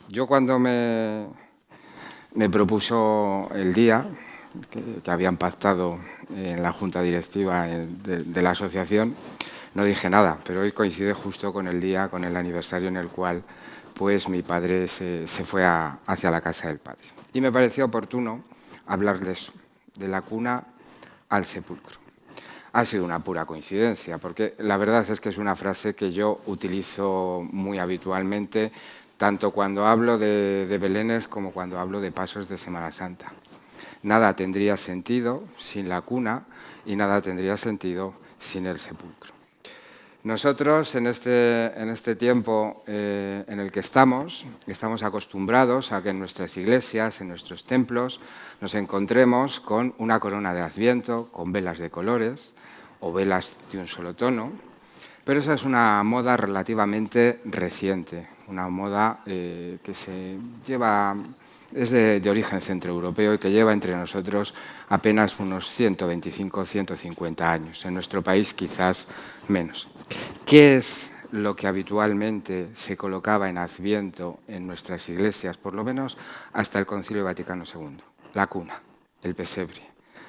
Yo cuando me propuso el día que habían pactado en la junta directiva de la asociación, no dije nada, pero hoy coincide justo con el día, con el aniversario en el cual pues mi padre se fue hacia la casa del Padre. Y me pareció oportuno hablar de eso, de la cuna al sepulcro. Ha sido una pura coincidencia, porque la verdad es que es una frase que yo utilizo muy habitualmente, tanto cuando hablo de Belénes como cuando hablo de pasos de Semana Santa. Nada tendría sentido sin la cuna y nada tendría sentido sin el sepulcro. Nosotros en este tiempo en el que estamos acostumbrados a que en nuestras iglesias, en nuestros templos, nos encontremos con una corona de Adviento, con velas de colores o velas de un solo tono, pero esa es una moda relativamente reciente, una moda que es de origen centroeuropeo y que lleva entre nosotros apenas unos 125 o 150 años. En nuestro país quizás menos. ¿Qué es lo que habitualmente se colocaba en Adviento en nuestras iglesias, por lo menos hasta el Concilio Vaticano II? La cuna, el pesebre.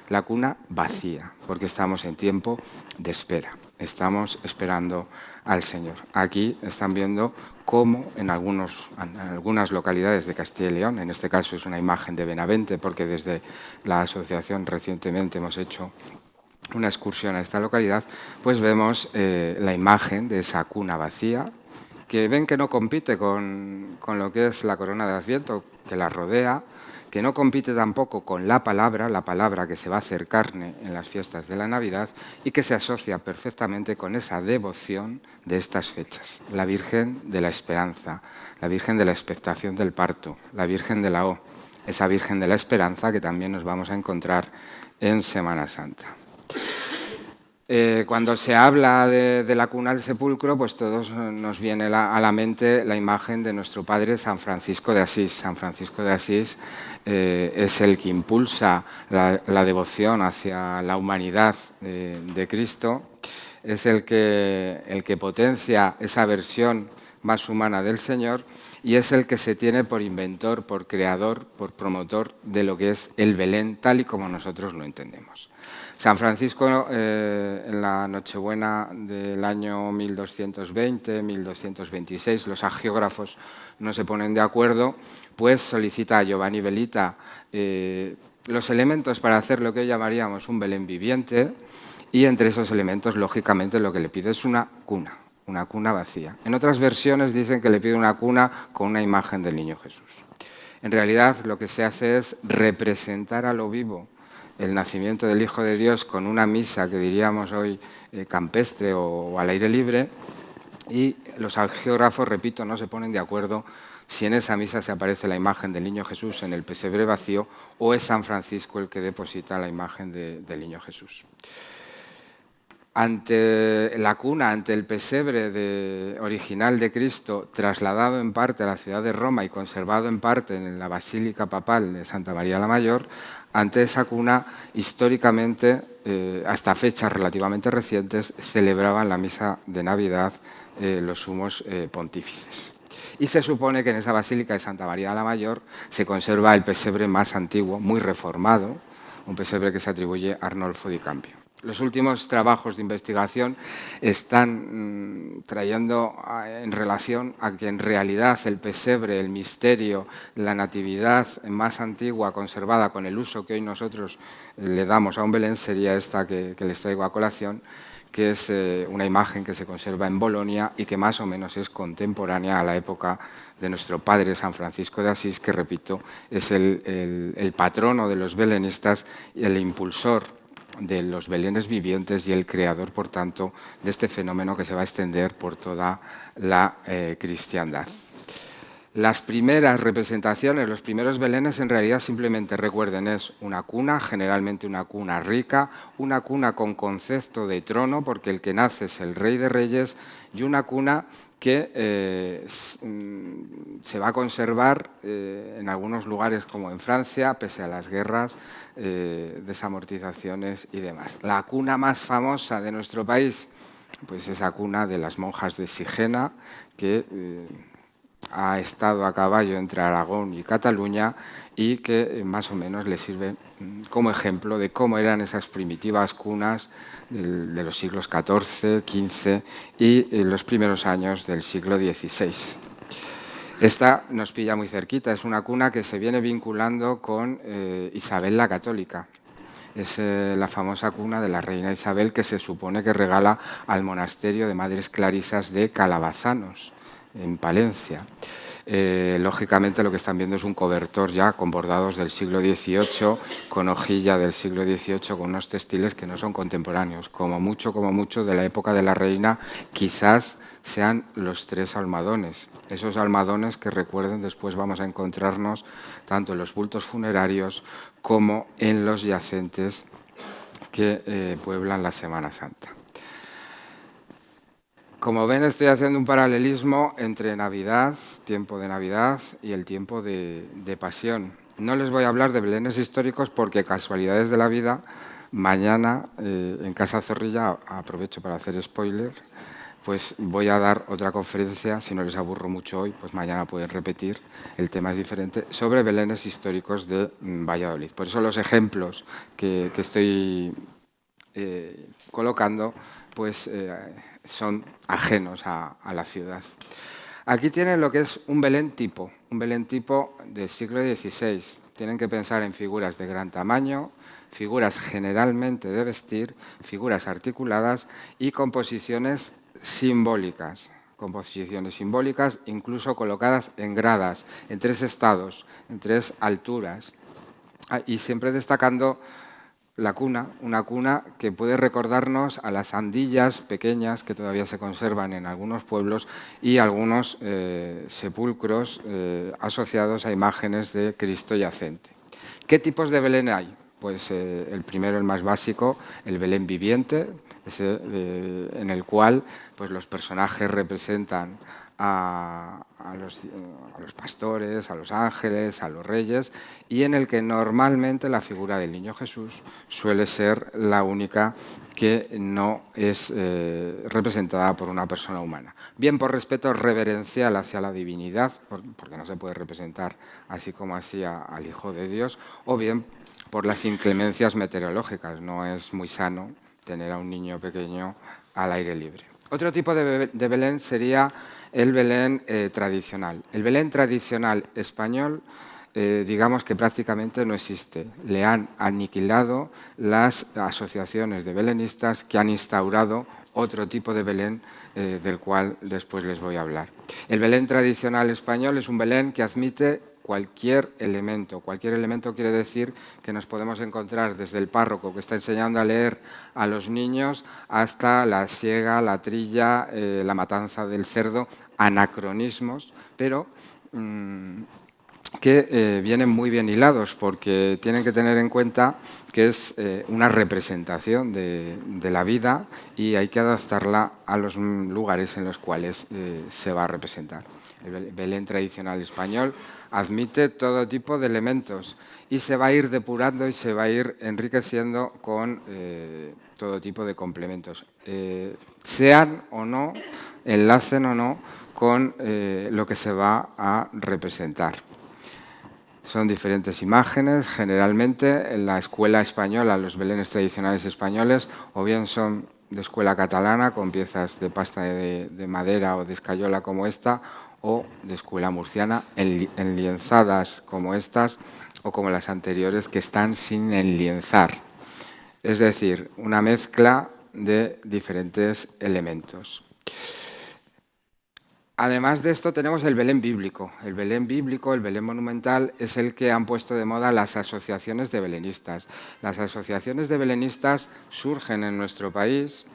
La cuna vacía, porque estamos en tiempo de espera. Estamos esperando al Señor. Aquí están viendo cómo en algunas localidades de Castilla y León, en este caso es una imagen de Benavente, porque desde la asociación recientemente hemos hecho una excursión a esta localidad, pues vemos la imagen de esa cuna vacía, que ven que no compite con lo que es la corona de Adviento, que la rodea, que no compite tampoco con la palabra que se va a hacer carne en las fiestas de la Navidad y que se asocia perfectamente con esa devoción de estas fechas. La Virgen de la Esperanza, la Virgen de la Expectación del Parto, la Virgen de la O, esa Virgen de la Esperanza que también nos vamos a encontrar en Semana Santa. Cuando se habla de la cuna del sepulcro, pues todos nos viene a la mente la imagen de nuestro padre San Francisco de Asís. San Francisco de Asís es el que impulsa la devoción hacia la humanidad de Cristo, es el que potencia esa versión más humana del Señor y es el que se tiene por inventor, por creador, por promotor de lo que es el Belén tal y como nosotros lo entendemos. San Francisco, en la Nochebuena del año 1220, 1226, los hagiógrafos no se ponen de acuerdo, pues solicita a Giovanni Belita los elementos para hacer lo que hoy llamaríamos un Belén viviente, y entre esos elementos, lógicamente, lo que le pide es una cuna vacía. En otras versiones dicen que le pide una cuna con una imagen del niño Jesús. En realidad, lo que se hace es representar a lo vivo el nacimiento del Hijo de Dios con una misa que diríamos hoy campestre o al aire libre, y los hagiógrafos, repito, no se ponen de acuerdo si en esa misa se aparece la imagen del niño Jesús en el pesebre vacío o es San Francisco el que deposita la imagen del niño Jesús. Ante la cuna, ante el pesebre original de Cristo, trasladado en parte a la ciudad de Roma y conservado en parte en la Basílica Papal de Santa María la Mayor, ante esa cuna, históricamente, hasta fechas relativamente recientes, celebraban la misa de Navidad los sumos pontífices. Y se supone que en esa Basílica de Santa María la Mayor se conserva el pesebre más antiguo, muy reformado, un pesebre que se atribuye a Arnolfo di Cambio. Los últimos trabajos de investigación están trayendo en relación a que en realidad el pesebre, el misterio, la natividad más antigua conservada con el uso que hoy nosotros le damos a un Belén sería esta que les traigo a colación, que es una imagen que se conserva en Bolonia y que más o menos es contemporánea a la época de nuestro padre San Francisco de Asís, que, repito, es el patrono de los belenistas y el impulsor de los belenes vivientes y el creador, por tanto, de este fenómeno que se va a extender por toda la cristiandad. Las primeras representaciones, los primeros belenes, en realidad simplemente recuerden, es una cuna, generalmente una cuna rica, una cuna con concepto de trono, porque el que nace es el Rey de Reyes, y una cuna que se va a conservar en algunos lugares como en Francia, pese a las guerras, desamortizaciones y demás. La cuna más famosa de nuestro país, pues esa cuna de las monjas de Sigena, que ha estado a caballo entre Aragón y Cataluña y que más o menos le sirve como ejemplo de cómo eran esas primitivas cunas de los siglos XIV, XV y los primeros años del siglo XVI. Esta nos pilla muy cerquita, es una cuna que se viene vinculando con Isabel la Católica. Es la famosa cuna de la reina Isabel que se supone que regala al monasterio de Madres Clarisas de Calabazanos, en Palencia. Lógicamente lo que están viendo es un cobertor ya con bordados del siglo XVIII, con hojilla del siglo XVIII, con unos textiles que no son contemporáneos. Como mucho, de la época de la reina, quizás sean los 3 almohadones. Esos almohadones que, recuerden, después vamos a encontrarnos tanto en los bultos funerarios como en los yacentes que pueblan la Semana Santa. Como ven, estoy haciendo un paralelismo entre Navidad, tiempo de Navidad, y el tiempo de Pasión. No les voy a hablar de belenes históricos porque, casualidades de la vida, mañana en Casa Zorrilla, aprovecho para hacer spoiler, pues voy a dar otra conferencia, si no les aburro mucho hoy, pues mañana pueden repetir, el tema es diferente, sobre belenes históricos de Valladolid. Por eso los ejemplos que estoy colocando, pues son ajenos a la ciudad. Aquí tienen lo que es un Belén tipo del siglo XVI. Tienen que pensar en figuras de gran tamaño, figuras generalmente de vestir, figuras articuladas y composiciones simbólicas. Composiciones simbólicas incluso colocadas en gradas, en 3 estados, en 3 alturas. Y siempre destacando la cuna, una cuna que puede recordarnos a las andillas pequeñas que todavía se conservan en algunos pueblos y algunos sepulcros asociados a imágenes de Cristo yacente. ¿Qué tipos de Belén hay? Pues el primero, el más básico, el Belén viviente, en el cual pues, los personajes representan a los pastores, a los ángeles, a los reyes, y en el que normalmente la figura del niño Jesús suele ser la única que no es representada por una persona humana. Bien por respeto reverencial hacia la divinidad, porque no se puede representar así como así al Hijo de Dios, o bien por las inclemencias meteorológicas. No es muy sano tener a un niño pequeño al aire libre. Otro tipo de Belén sería el Belén tradicional. El Belén tradicional español, digamos que prácticamente no existe. Le han aniquilado las asociaciones de belenistas que han instaurado otro tipo de Belén del cual después les voy a hablar. El Belén tradicional español es un Belén que admite cualquier elemento. Cualquier elemento quiere decir que nos podemos encontrar desde el párroco que está enseñando a leer a los niños hasta la siega, la trilla, la matanza del cerdo, anacronismos, pero que vienen muy bien hilados porque tienen que tener en cuenta que es una representación de la vida y hay que adaptarla a los lugares en los cuales se va a representar. El Belén tradicional español admite todo tipo de elementos y se va a ir depurando y se va a ir enriqueciendo con todo tipo de complementos, sean o no, enlacen o no con lo que se va a representar. Son diferentes imágenes, generalmente en la escuela española, los belenes tradicionales españoles, o bien son de escuela catalana, con piezas de pasta de madera o de escayola como esta, o de escuela murciana, enlienzadas como estas, o como las anteriores, que están sin enlienzar. Es decir, una mezcla de diferentes elementos. Además de esto tenemos el Belén bíblico. El Belén bíblico, el Belén monumental, es el que han puesto de moda las asociaciones de belenistas. Las asociaciones de belenistas surgen en nuestro país,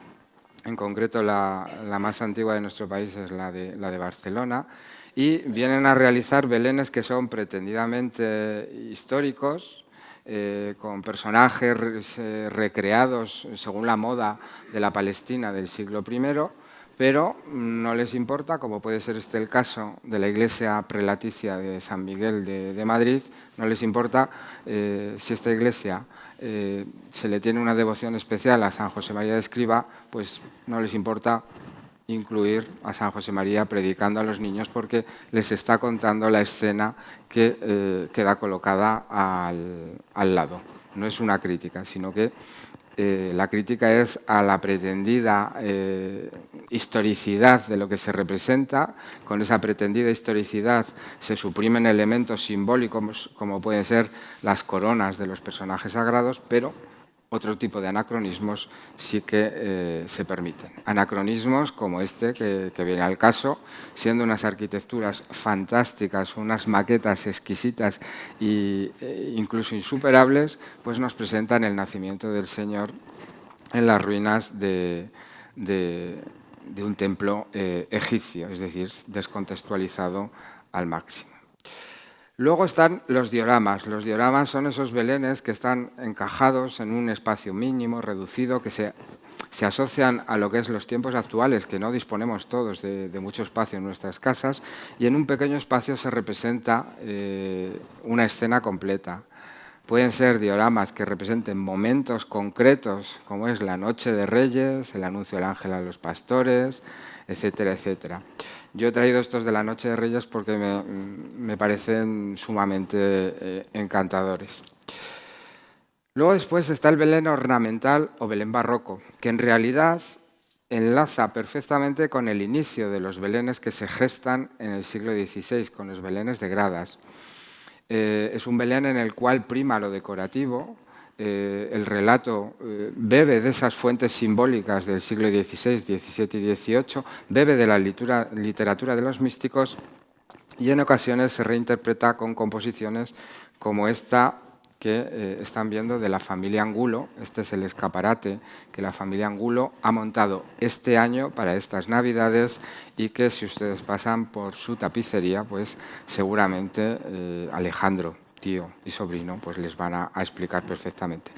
en concreto la más antigua de nuestro país es la de Barcelona, y vienen a realizar belenes que son pretendidamente históricos, con personajes recreados según la moda de la Palestina del siglo I, pero no les importa, como puede ser el caso de la iglesia prelaticia de San Miguel de Madrid, no les importa si esta iglesia se le tiene una devoción especial a San José María de Escriba, pues no les importa incluir a San José María predicando a los niños porque les está contando la escena que queda colocada al lado. No es una crítica, sino que la crítica es a la pretendida historicidad de lo que se representa. Con esa pretendida historicidad se suprimen elementos simbólicos como pueden ser las coronas de los personajes sagrados, pero otro tipo de anacronismos sí que se permiten. Anacronismos como este que viene al caso, siendo unas arquitecturas fantásticas, unas maquetas exquisitas e incluso insuperables, pues nos presentan el nacimiento del Señor en las ruinas de un templo egipcio, es decir, descontextualizado al máximo. Luego están los dioramas. Los dioramas son esos belenes que están encajados en un espacio mínimo, reducido, que se asocian a lo que es los tiempos actuales, que no disponemos todos de mucho espacio en nuestras casas, y en un pequeño espacio se representa una escena completa. Pueden ser dioramas que representen momentos concretos, como es la Noche de Reyes, el anuncio del ángel a los pastores, etcétera, etcétera. Yo he traído estos de la Noche de Reyes porque me parecen sumamente encantadores. Luego después está el Belén ornamental o Belén barroco, que en realidad enlaza perfectamente con el inicio de los belenes que se gestan en el siglo XVI, con los belenes de gradas. Es un Belén en el cual prima lo decorativo. El relato bebe de esas fuentes simbólicas del siglo XVI, XVII y XVIII, bebe de la literatura de los místicos y en ocasiones se reinterpreta con composiciones como esta que están viendo de la familia Angulo. Este es el escaparate que la familia Angulo ha montado este año para estas Navidades y que si ustedes pasan por su tapicería, pues seguramente Alejandro, tío y sobrino, pues les van a explicar perfectamente.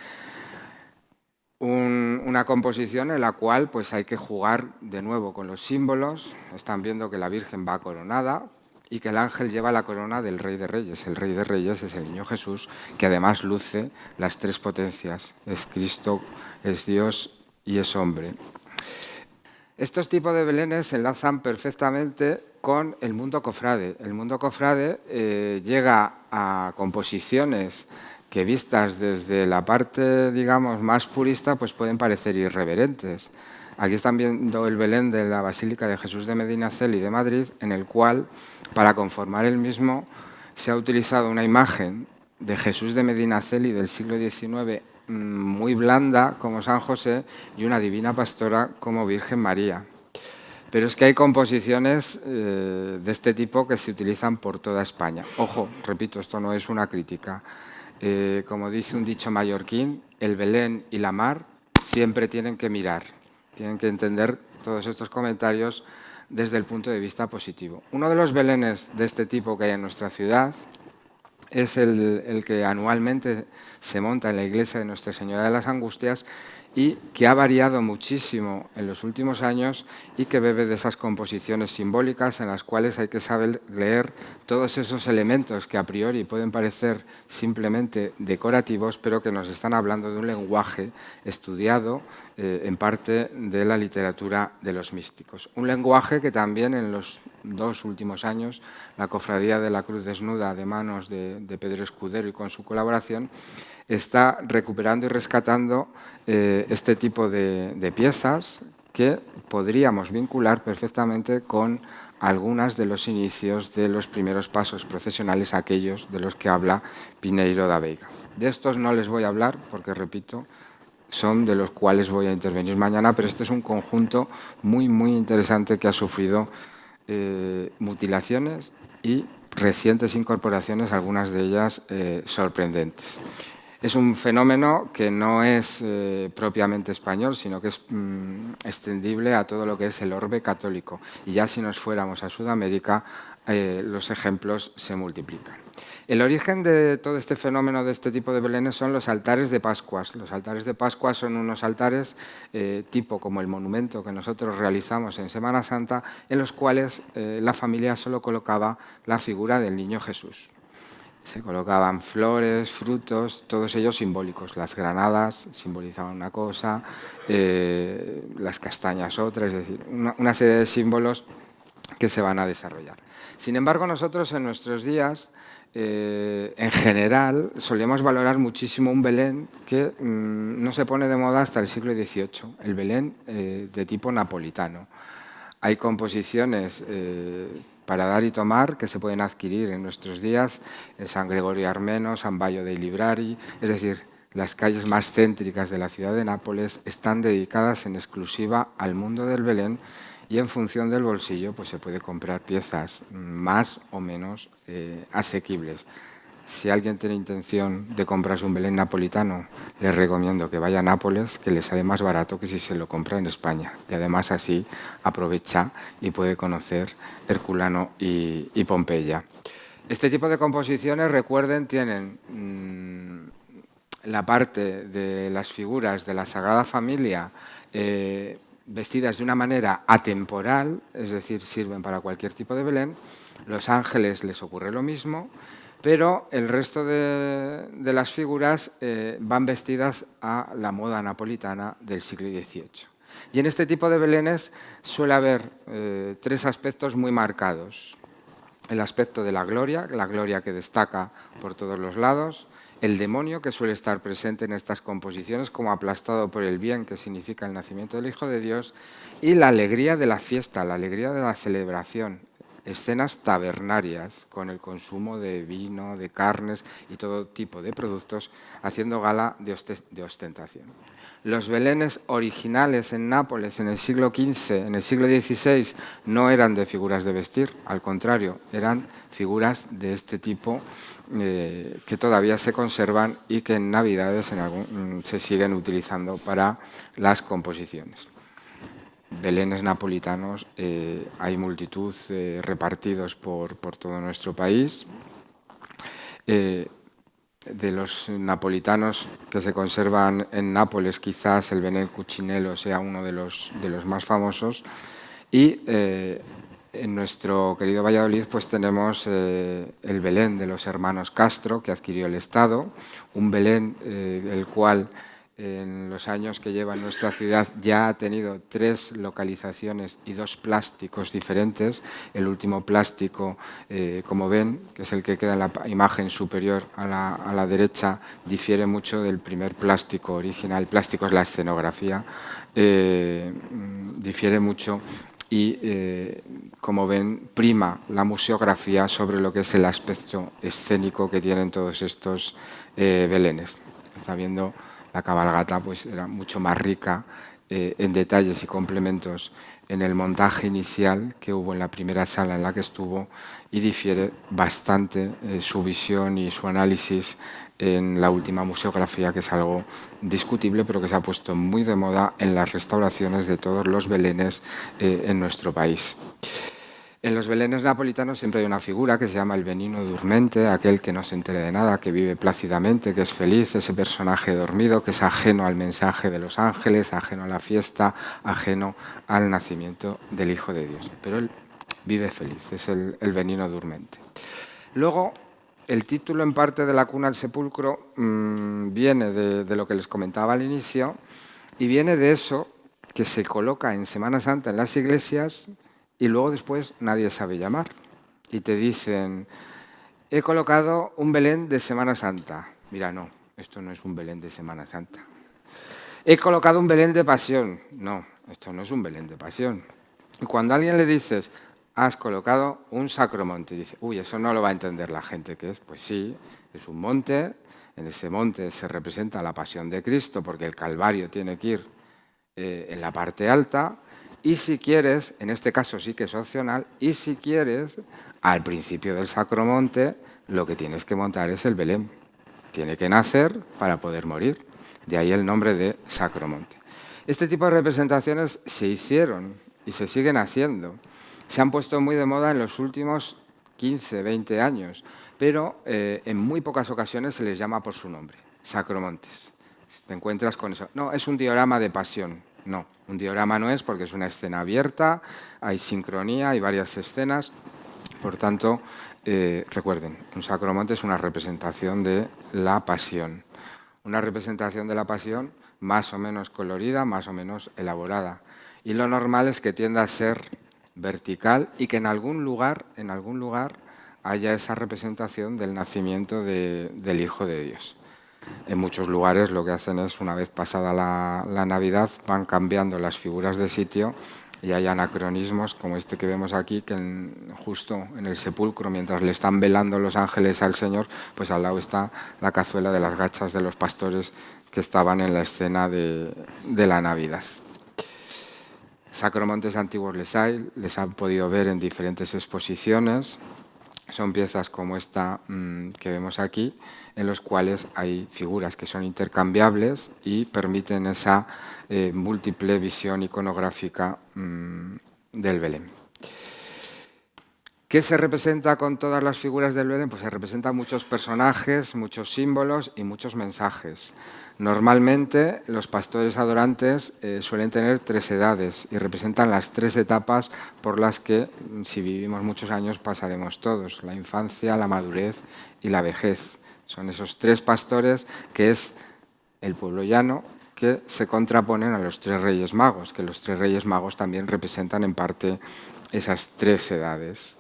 Una composición en la cual pues hay que jugar de nuevo con los símbolos. Están viendo que la Virgen va coronada y que el ángel lleva la corona del Rey de Reyes. El Rey de Reyes es el niño Jesús, que además luce las tres potencias. Es Cristo, es Dios y es hombre. Estos tipos de belenes se enlazan perfectamente con el mundo cofrade. El mundo cofrade llega a composiciones que vistas desde la parte, digamos, más purista, pues pueden parecer irreverentes. Aquí están viendo el Belén de la Basílica de Jesús de Medinaceli de Madrid, en el cual, para conformar el mismo, se ha utilizado una imagen de Jesús de Medinaceli del siglo XIX muy blanda, como San José, y una divina pastora como Virgen María. Pero es que hay composiciones de este tipo que se utilizan por toda España. Ojo, repito, esto no es una crítica. Como dice un dicho mallorquín, el Belén y la mar siempre tienen que mirar. Tienen que entender todos estos comentarios desde el punto de vista positivo. Uno de los belenes de este tipo que hay en nuestra ciudad es el que anualmente se monta en la iglesia de Nuestra Señora de las Angustias y que ha variado muchísimo en los últimos años y que bebe de esas composiciones simbólicas en las cuales hay que saber leer todos esos elementos que a priori pueden parecer simplemente decorativos, pero que nos están hablando de un lenguaje estudiado en parte de la literatura de los místicos. Un lenguaje que también en los 2 últimos años la Cofradía de la Cruz Desnuda de manos de Pedro Escudero y con su colaboración está recuperando y rescatando este tipo de piezas que podríamos vincular perfectamente con algunas de los inicios de los primeros pasos procesionales, aquellos de los que habla Pineiro da Veiga. De estos no les voy a hablar porque, repito, son de los cuales voy a intervenir mañana, pero este es un conjunto muy, muy interesante que ha sufrido mutilaciones y recientes incorporaciones, algunas de ellas sorprendentes. Es un fenómeno que no es propiamente español, sino que es extendible a todo lo que es el orbe católico. Y ya si nos fuéramos a Sudamérica, los ejemplos se multiplican. El origen de todo este fenómeno de este tipo de belenes son los altares de Pascuas. Los altares de Pascua son unos altares tipo como el monumento que nosotros realizamos en Semana Santa, en los cuales la familia solo colocaba la figura del niño Jesús. Se colocaban flores, frutos, todos ellos simbólicos. Las granadas simbolizaban una cosa, las castañas otra, es decir, una serie de símbolos que se van a desarrollar. Sin embargo, nosotros en nuestros días, en general, solemos valorar muchísimo un Belén que no se pone de moda hasta el siglo XVIII, el Belén de tipo napolitano. Hay composiciones para dar y tomar que se pueden adquirir en nuestros días, en San Gregorio Armeno, San Bayo dei Librari, es decir, las calles más céntricas de la ciudad de Nápoles están dedicadas en exclusiva al mundo del Belén y en función del bolsillo pues se puede comprar piezas más o menos asequibles. Si alguien tiene intención de comprarse un Belén napolitano, les recomiendo que vaya a Nápoles, que le sale más barato que si se lo compra en España. Y además así aprovecha y puede conocer Herculano y Pompeya. Este tipo de composiciones, recuerden, tienen la parte de las figuras de la Sagrada Familia vestidas de una manera atemporal, es decir, sirven para cualquier tipo de Belén. Los ángeles les ocurre lo mismo, pero el resto de las figuras van vestidas a la moda napolitana del siglo XVIII. Y en este tipo de belenes suele haber tres aspectos muy marcados. El aspecto de la gloria que destaca por todos los lados, el demonio que suele estar presente en estas composiciones como aplastado por el bien, que significa el nacimiento del Hijo de Dios, y la alegría de la fiesta, la alegría de la celebración, escenas tabernarias con el consumo de vino, de carnes y todo tipo de productos, haciendo gala de ostentación. Los belenes originales en Nápoles en el siglo XV, en el siglo XVI, no eran de figuras de vestir, al contrario, eran figuras de este tipo que todavía se conservan y que en Navidades se siguen utilizando para las composiciones. Belenes napolitanos hay multitud repartidos por todo nuestro país. De los napolitanos que se conservan en Nápoles, quizás el Belén Cucinello sea uno de los más famosos. Y en nuestro querido Valladolid pues tenemos el Belén de los hermanos Castro, que adquirió el Estado, un Belén el cual en los años que lleva en nuestra ciudad ya ha tenido 3 localizaciones y 2 plásticos diferentes. El último plástico, como ven, que es el que queda en la imagen superior a la derecha, difiere mucho del primer plástico original. El plástico es la escenografía, difiere mucho y, como ven, prima la museografía sobre lo que es el aspecto escénico que tienen todos estos belenes. Está viendo la cabalgata pues era mucho más rica en detalles y complementos en el montaje inicial que hubo en la primera sala en la que estuvo, y difiere bastante su visión y su análisis en la última museografía, que es algo discutible, pero que se ha puesto muy de moda en las restauraciones de todos los belenes en nuestro país. En los belenes napolitanos siempre hay una figura que se llama el benigno durmente, aquel que no se entere de nada, que vive plácidamente, que es feliz, ese personaje dormido que es ajeno al mensaje de los ángeles, ajeno a la fiesta, ajeno al nacimiento del Hijo de Dios. Pero él vive feliz, es el benigno durmente. Luego, el título en parte de la cuna al sepulcro viene de lo que les comentaba al inicio, y viene de eso que se coloca en Semana Santa en las iglesias y luego después nadie sabe llamar. Y te dicen, he colocado un Belén de Semana Santa. Mira, no, esto no es un Belén de Semana Santa. He colocado un Belén de Pasión. No, esto no es un Belén de Pasión. Y cuando a alguien le dices, has colocado un sacromonte, y dice, uy, eso no lo va a entender la gente, ¿qué es? Pues sí, es un monte. En ese monte se representa la pasión de Cristo, porque el Calvario tiene que ir en la parte alta. Y si quieres, en este caso sí que es opcional, y si quieres, al principio del sacromonte, lo que tienes que montar es el Belén. Tiene que nacer para poder morir. De ahí el nombre de sacromonte. Este tipo de representaciones se hicieron y se siguen haciendo. Se han puesto muy de moda en los últimos 15, 20 años, pero en muy pocas ocasiones se les llama por su nombre, sacromontes. Te encuentras con eso. No, es un diorama de pasión. No, un diorama no es, porque es una escena abierta, hay sincronía, hay varias escenas. Por tanto, Recuerden, un sacromonte es una representación de la pasión. Una representación de la pasión más o menos colorida, más o menos elaborada. Y lo normal es que tienda a ser vertical y que en algún lugar haya esa representación del nacimiento del Hijo de Dios. En muchos lugares lo que hacen es, una vez pasada la Navidad, van cambiando las figuras de sitio y hay anacronismos como este que vemos aquí, que justo en el sepulcro, mientras le están velando los ángeles al Señor, pues al lado está la cazuela de las gachas de los pastores que estaban en la escena de la Navidad. Sacromontes antiguos les han podido ver en diferentes exposiciones. Son piezas como esta que vemos aquí, en los cuales hay figuras que son intercambiables y permiten esa múltiple visión iconográfica del Belén. ¿Qué se representa con todas las figuras del Belén? Pues se representan muchos personajes, muchos símbolos y muchos mensajes. Normalmente los pastores adorantes suelen tener 3 edades y representan las 3 etapas por las que, si vivimos muchos años, pasaremos todos: la infancia, la madurez y la vejez. Son esos 3 pastores que es el pueblo llano, que se contraponen a los 3 reyes magos, que los 3 reyes magos también representan en parte esas 3 edades.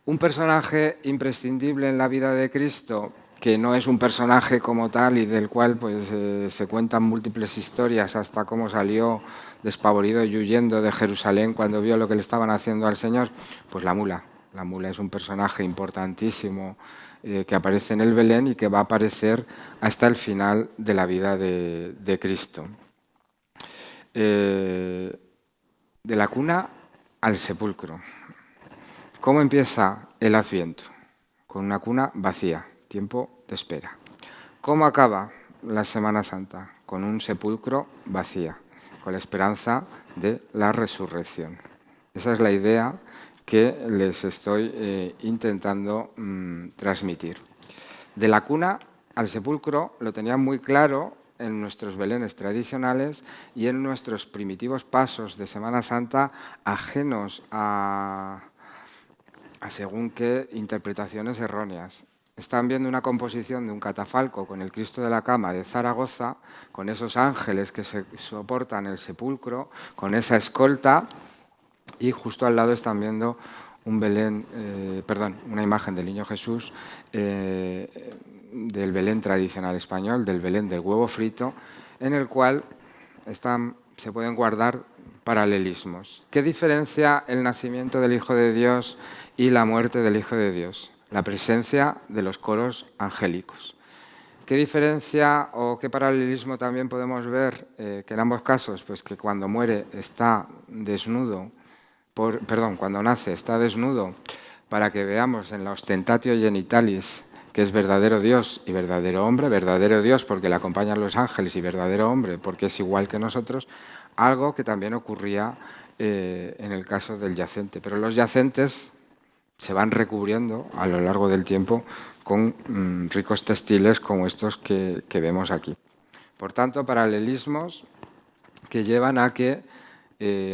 Un personaje imprescindible en la vida de Cristo, que no es un personaje como tal y del cual pues, se cuentan múltiples historias, hasta cómo salió despavorido y huyendo de Jerusalén cuando vio lo que le estaban haciendo al Señor, pues la mula. La mula es un personaje importantísimo que aparece en el Belén y que va a aparecer hasta el final de la vida de Cristo. De la cuna al sepulcro. ¿Cómo empieza el Adviento? Con una cuna vacía, tiempo de espera. ¿Cómo acaba la Semana Santa? Con un sepulcro vacía, con la esperanza de la resurrección. Esa es la idea que les estoy intentando transmitir. De la cuna al sepulcro lo tenían muy claro en nuestros belenes tradicionales y en nuestros primitivos pasos de Semana Santa, ajenos a según qué interpretaciones erróneas. Están viendo una composición de un catafalco con el Cristo de la Cama de Zaragoza, con esos ángeles que soportan el sepulcro, con esa escolta, y justo al lado están viendo una imagen del Niño Jesús del Belén tradicional español, del Belén del huevo frito, en el cual se pueden guardar paralelismos. ¿Qué diferencia el nacimiento del Hijo de Dios y la muerte del Hijo de Dios? La presencia de los coros angélicos. ¿Qué diferencia o qué paralelismo también podemos ver que en ambos casos? Pues que cuando muere está desnudo, cuando nace está desnudo, para que veamos en la ostentatio genitalis que es verdadero Dios y verdadero hombre, verdadero Dios porque le acompañan los ángeles y verdadero hombre porque es igual que nosotros, algo que también ocurría en el caso del yacente. Pero los yacentes se van recubriendo a lo largo del tiempo con ricos textiles como estos que vemos aquí. Por tanto, paralelismos que llevan a que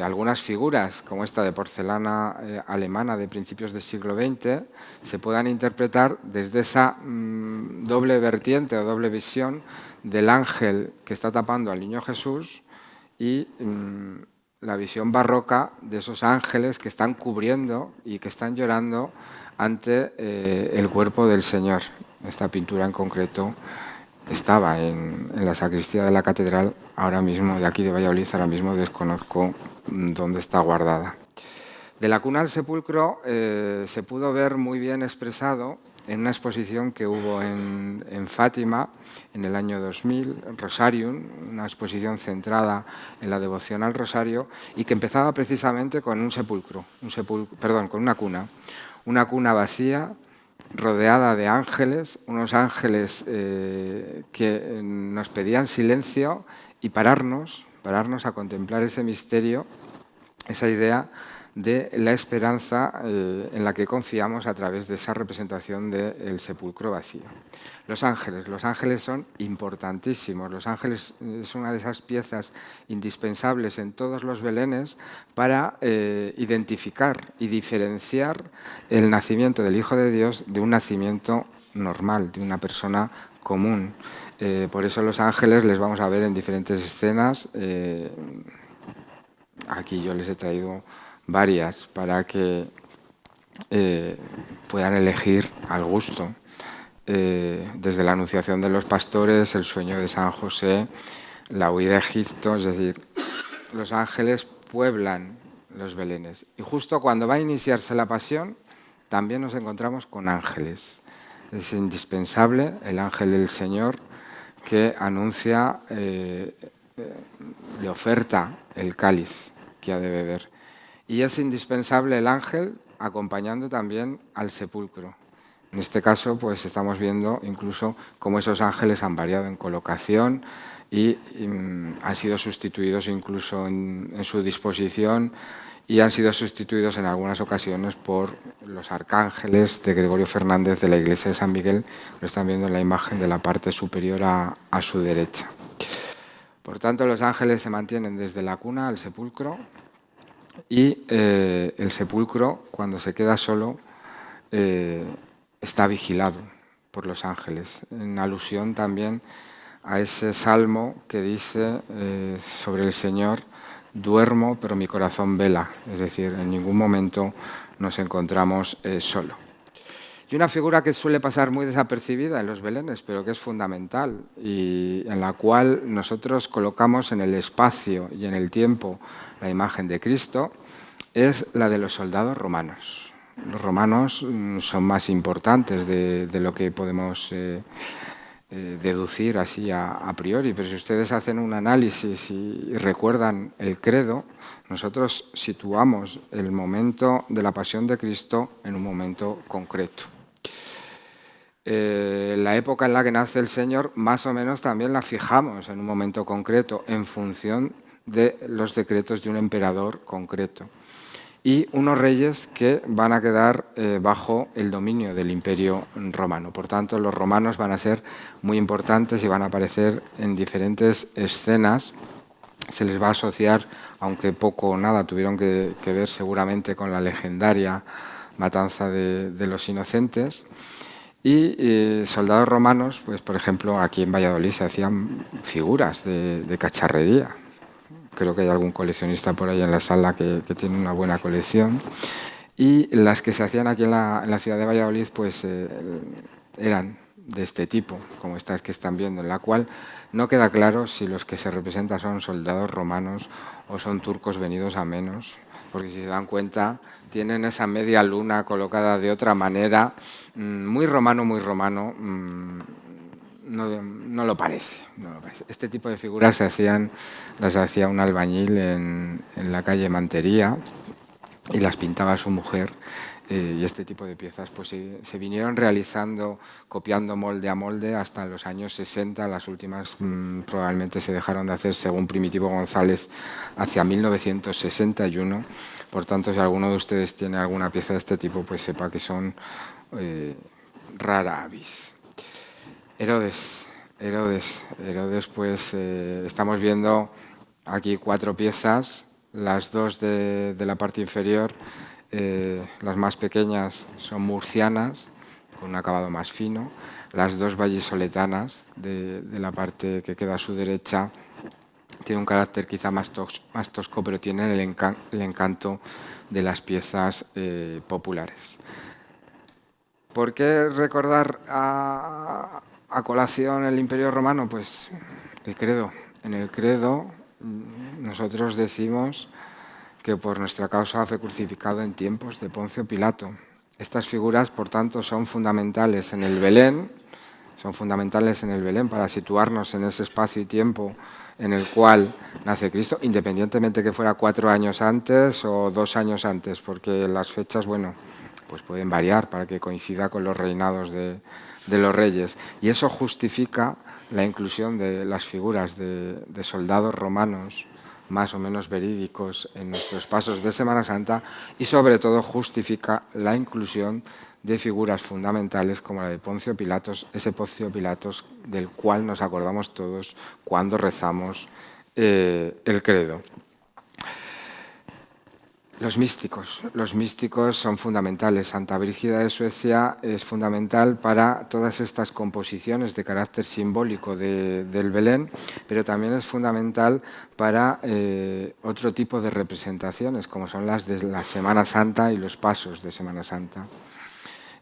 algunas figuras, como esta de porcelana alemana de principios del siglo XX, se puedan interpretar desde esa doble vertiente o doble visión del ángel que está tapando al Niño Jesús y la visión barroca de esos ángeles que están cubriendo y que están llorando ante el cuerpo del Señor. Esta pintura en concreto estaba en la sacristía de la catedral, ahora mismo de aquí de Valladolid, ahora mismo desconozco dónde está guardada. De la cuna al sepulcro se pudo ver muy bien expresado en una exposición que hubo en Fátima en el año 2000, Rosarium, una exposición centrada en la devoción al Rosario y que empezaba precisamente con con una cuna vacía, rodeada de ángeles, unos ángeles que nos pedían silencio y pararnos a contemplar ese misterio, esa idea de la esperanza en la que confiamos a través de esa representación del sepulcro vacío. Los ángeles son importantísimos. Los ángeles es una de esas piezas indispensables en todos los belenes para identificar y diferenciar el nacimiento del Hijo de Dios de un nacimiento normal, de una persona común. Por eso los ángeles les vamos a ver en diferentes escenas. Aquí yo les he traído varias para que puedan elegir al gusto. Desde la anunciación de los pastores, el sueño de San José, la huida de Egipto, es decir, los ángeles pueblan los belenes. Y justo cuando va a iniciarse la pasión, también nos encontramos con ángeles. Es indispensable el ángel del Señor que anuncia, le oferta el cáliz que ha de beber. Y es indispensable el ángel acompañando también al sepulcro. En este caso, pues estamos viendo incluso cómo esos ángeles han variado en colocación y han sido sustituidos incluso en su disposición y han sido sustituidos en algunas ocasiones por los arcángeles de Gregorio Fernández de la iglesia de San Miguel. Lo están viendo en la imagen de la parte superior a su derecha. Por tanto, los ángeles se mantienen desde la cuna al sepulcro y el sepulcro, cuando se queda solo, está vigilado por los ángeles, en alusión también a ese salmo que dice sobre el Señor: duermo, pero mi corazón vela, es decir, en ningún momento nos encontramos solo. Y una figura que suele pasar muy desapercibida en los belenes, pero que es fundamental y en la cual nosotros colocamos en el espacio y en el tiempo la imagen de Cristo, es la de los soldados romanos. Los romanos son más importantes de lo que podemos deducir así a priori, pero si ustedes hacen un análisis y recuerdan el credo, nosotros situamos el momento de la pasión de Cristo en un momento concreto. La época en la que nace el Señor más o menos también la fijamos en un momento concreto en función de los decretos de un emperador concreto y unos reyes que van a quedar bajo el dominio del Imperio Romano. Por tanto, los romanos van a ser muy importantes y van a aparecer en diferentes escenas. Se les va a asociar, aunque poco o nada tuvieron que ver seguramente con la legendaria matanza de los inocentes. Y soldados romanos, pues por ejemplo, aquí en Valladolid se hacían figuras de cacharrería. Creo que hay algún coleccionista por ahí en la sala que tiene una buena colección. Y las que se hacían aquí en la ciudad de Valladolid, pues eran de este tipo, como estas que están viendo, en la cual no queda claro si los que se representan son soldados romanos o son turcos venidos a menos, porque si se dan cuenta tienen esa media luna colocada de otra manera, muy romano, no lo parece. Este tipo de figuras las hacía un albañil en la calle Mantería y las pintaba su mujer. Y este tipo de piezas pues se vinieron realizando, copiando molde a molde hasta los años 60. Las últimas probablemente se dejaron de hacer, según Primitivo González, hacia 1961. Por tanto, si alguno de ustedes tiene alguna pieza de este tipo, pues sepa que son rara avis. Herodes, pues estamos viendo aquí 4 piezas, las 2 de la parte inferior. Las más pequeñas son murcianas, con un acabado más fino. Las 2 vallisoletanas de la parte que queda a su derecha tienen un carácter quizá más tosco, pero tienen el encanto de las piezas populares. ¿Por qué recordar a colación el Imperio Romano? Pues el credo. En el credo nosotros decimos que por nuestra causa fue crucificado en tiempos de Poncio Pilato. Estas figuras, por tanto, son fundamentales en el Belén para situarnos en ese espacio y tiempo en el cual nace Cristo, independientemente que fuera 4 años antes o 2 años antes, porque las fechas, bueno, pues pueden variar para que coincida con los reinados de los reyes. Y eso justifica la inclusión de las figuras de soldados romanos más o menos verídicos en nuestros pasos de Semana Santa y sobre todo justifica la inclusión de figuras fundamentales como la de Poncio Pilatos, ese Poncio Pilatos del cual nos acordamos todos cuando rezamos el credo. Los místicos son fundamentales. Santa Brígida de Suecia es fundamental para todas estas composiciones de carácter simbólico del Belén, pero también es fundamental para otro tipo de representaciones, como son las de la Semana Santa y los pasos de Semana Santa.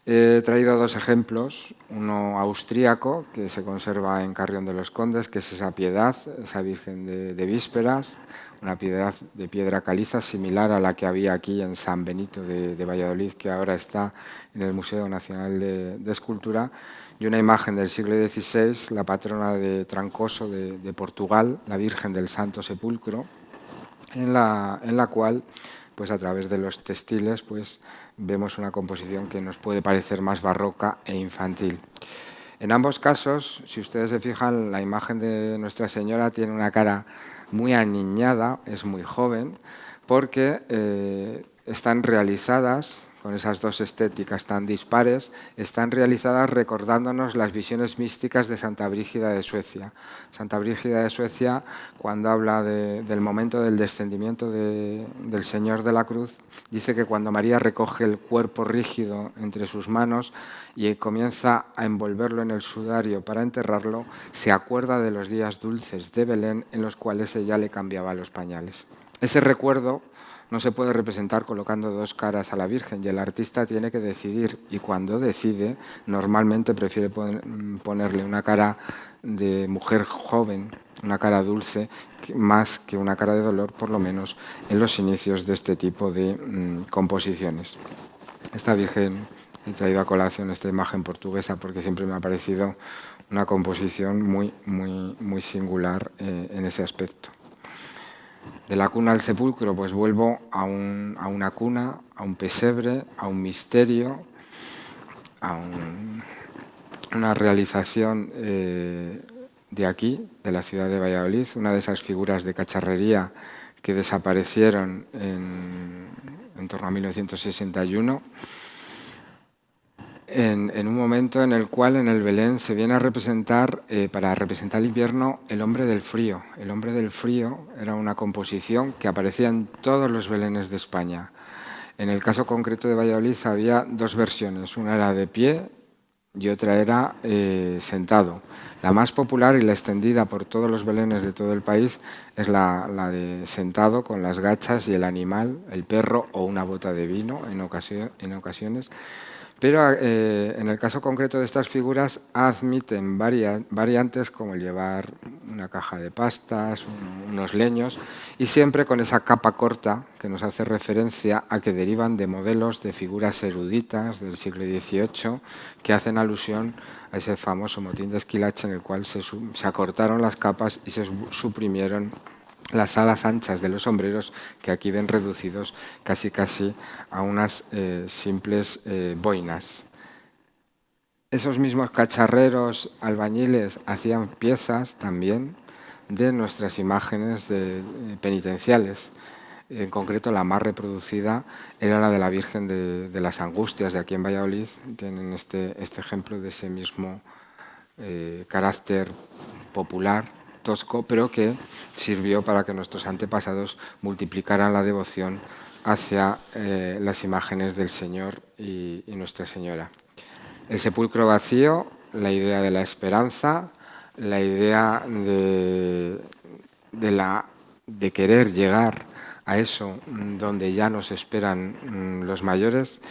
He traído dos ejemplos, uno austríaco, que se conserva en Carrión de los Condes, que es esa piedad, esa Virgen de Vísperas, una piedad de piedra caliza similar a la que había aquí en San Benito de Valladolid, que ahora está en el Museo Nacional de Escultura, y una imagen del siglo XVI, la patrona de Trancoso de Portugal, la Virgen del Santo Sepulcro, en la cual, pues a través de los textiles, pues vemos una composición que nos puede parecer más barroca e infantil. En ambos casos, si ustedes se fijan, la imagen de Nuestra Señora tiene una cara muy aniñada, es muy joven, porque están realizadas, con esas dos estéticas tan dispares, están realizadas recordándonos las visiones místicas de Santa Brígida de Suecia. Santa Brígida de Suecia, cuando habla del momento del descendimiento del Señor de la Cruz, dice que cuando María recoge el cuerpo rígido entre sus manos y comienza a envolverlo en el sudario para enterrarlo, se acuerda de los días dulces de Belén en los cuales ella le cambiaba los pañales. Ese recuerdo no se puede representar colocando dos caras a la Virgen y el artista tiene que decidir, y cuando decide normalmente prefiere ponerle una cara de mujer joven, una cara dulce, más que una cara de dolor, por lo menos en los inicios de este tipo de composiciones. Esta Virgen, he traído a colación esta imagen portuguesa porque siempre me ha parecido una composición muy singular en ese aspecto. De la cuna al sepulcro, pues vuelvo a una cuna, a un pesebre, a un misterio, a una realización de aquí, de la ciudad de Valladolid, una de esas figuras de cacharrería que desaparecieron en torno a 1961, en un momento en el cual en el Belén se viene a representar, para representar el invierno, el hombre del frío. El hombre del frío era una composición que aparecía en todos los Belenes de España. En el caso concreto de Valladolid había dos versiones, una era de pie y otra era sentado. La más popular y la extendida por todos los Belenes de todo el país es la de sentado, con las gachas y el animal, el perro o una bota de vino en ocasiones. Pero en el caso concreto de estas figuras admiten variantes como llevar una caja de pastas, unos leños, y siempre con esa capa corta que nos hace referencia a que derivan de modelos de figuras eruditas del siglo XVIII que hacen alusión a ese famoso motín de Esquilache en el cual se acortaron las capas y se suprimieron las alas anchas de los sombreros, que aquí ven reducidos casi a unas simples boinas. Esos mismos cacharreros albañiles hacían piezas también de nuestras imágenes penitenciales. En concreto, la más reproducida era la de la Virgen de las Angustias de aquí en Valladolid. Tienen este ejemplo de ese mismo carácter popular, tosco, pero que sirvió para que nuestros antepasados multiplicaran la devoción hacia las imágenes del Señor y Nuestra Señora. El sepulcro vacío, la idea de la esperanza, la idea de querer llegar a eso donde ya nos esperan los mayores,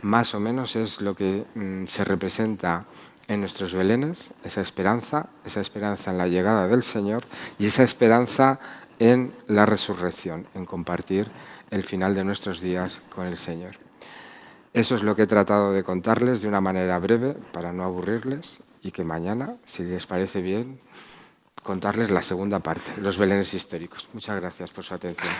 más o menos es lo que se representa en nuestros belenes, esa esperanza en la llegada del Señor y esa esperanza en la resurrección, en compartir el final de nuestros días con el Señor. Eso es lo que he tratado de contarles de una manera breve para no aburrirles y que mañana, si les parece bien, contarles la segunda parte, los belenes históricos. Muchas gracias por su atención.